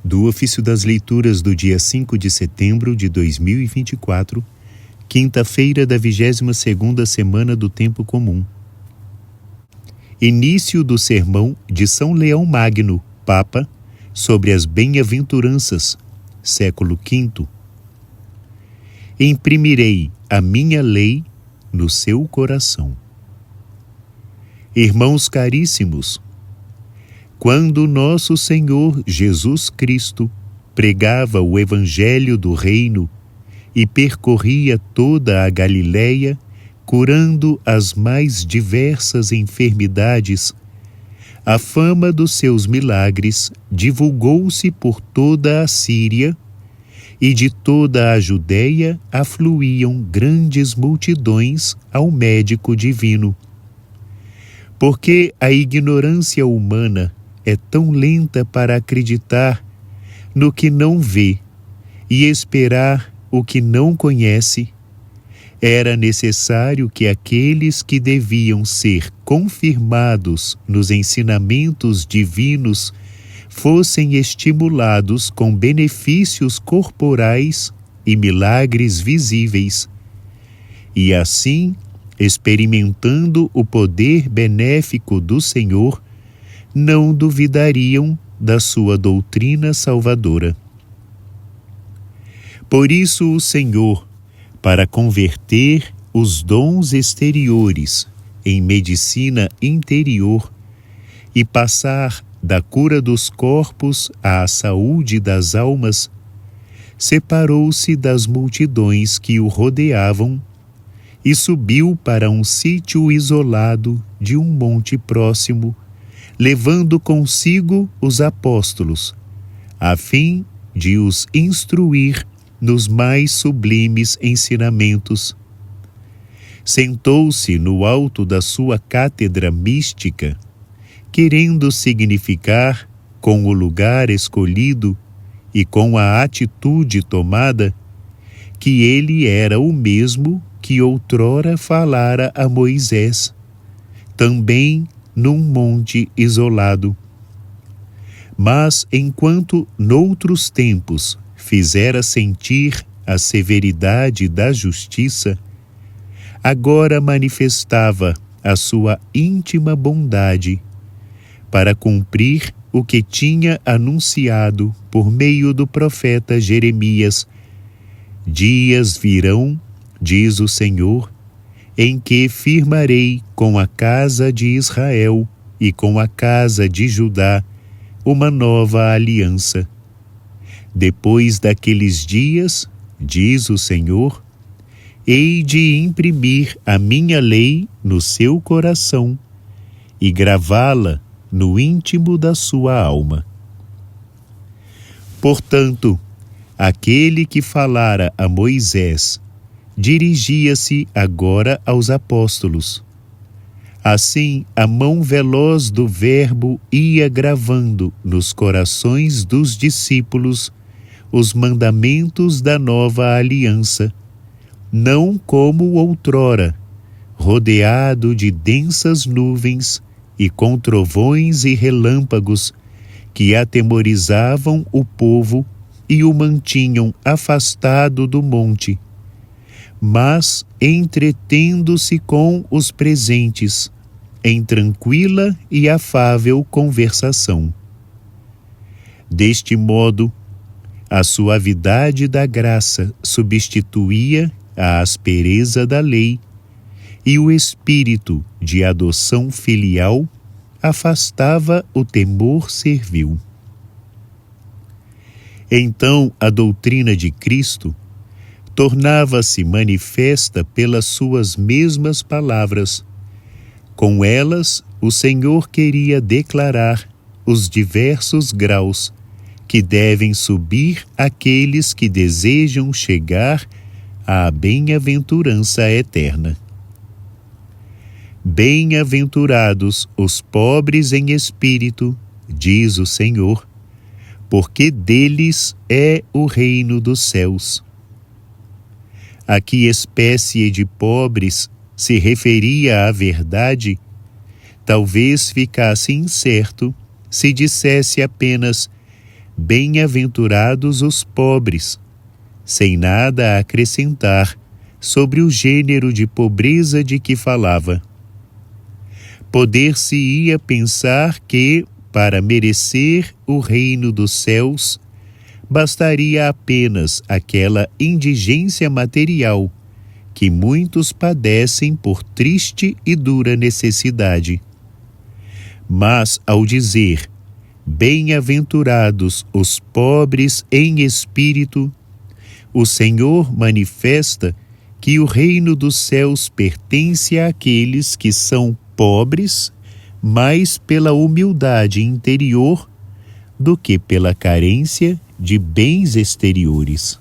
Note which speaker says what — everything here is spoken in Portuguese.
Speaker 1: do Ofício das Leituras do dia 5 de setembro de 2024, quinta-feira da 22ª semana do Tempo Comum. Início do sermão de São Leão Magno, Papa, sobre as bem-aventuranças, século V. Imprimirei a minha lei no seu coração. Irmãos caríssimos, quando nosso Senhor Jesus Cristo pregava o Evangelho do Reino e percorria toda a Galileia, curando as mais diversas enfermidades, a fama dos seus milagres divulgou-se por toda a Síria, e de toda a Judéia afluíam grandes multidões ao médico divino. Porque a ignorância humana é tão lenta para acreditar no que não vê e esperar o que não conhece, era necessário que aqueles que deviam ser confirmados nos ensinamentos divinos fossem estimulados com benefícios corporais e milagres visíveis, e assim, experimentando o poder benéfico do Senhor, não duvidariam da sua doutrina salvadora. Por isso o Senhor, para converter os dons exteriores em medicina interior e passar da cura dos corpos à saúde das almas, separou-se das multidões que o rodeavam e subiu para um sítio isolado de um monte próximo, levando consigo os apóstolos, a fim de os instruir nos mais sublimes ensinamentos. Sentou-se no alto da sua cátedra mística, querendo significar, com o lugar escolhido e com a atitude tomada, que ele era o mesmo que outrora falara a Moisés, também num monte isolado. Mas enquanto noutros tempos fizera sentir a severidade da justiça, agora manifestava a sua íntima bondade para cumprir o que tinha anunciado por meio do profeta Jeremias. Dias virão, diz o Senhor, em que firmarei com a casa de Israel e com a casa de Judá uma nova aliança. Depois daqueles dias, diz o Senhor, hei de imprimir a minha lei no seu coração e gravá-la no íntimo da sua alma. Portanto, aquele que falara a Moisés dirigia-se agora aos apóstolos. Assim, a mão veloz do Verbo ia gravando nos corações dos discípulos os mandamentos da nova aliança, não como outrora, rodeado de densas nuvens e com trovões e relâmpagos que atemorizavam o povo e o mantinham afastado do monte, mas entretendo-se com os presentes, em tranquila e afável conversação. Deste modo, a suavidade da graça substituía a aspereza da lei, e o espírito de adoção filial afastava o temor servil. Então a doutrina de Cristo tornava-se manifesta pelas suas mesmas palavras. Com elas, o Senhor queria declarar os diversos graus que devem subir aqueles que desejam chegar à bem-aventurança eterna. Bem-aventurados os pobres em espírito, diz o Senhor, porque deles é o reino dos céus. A que espécie de pobres se referia à verdade, talvez ficasse incerto se dissesse apenas bem-aventurados os pobres, sem nada a acrescentar sobre o gênero de pobreza de que falava. Poder-se-ia pensar que, para merecer o reino dos céus, bastaria apenas aquela indigência material que muitos padecem por triste e dura necessidade. Mas, ao dizer, bem-aventurados os pobres em espírito, o Senhor manifesta que o reino dos céus pertence àqueles que são pobres, mais pela humildade interior do que pela carência de bens exteriores.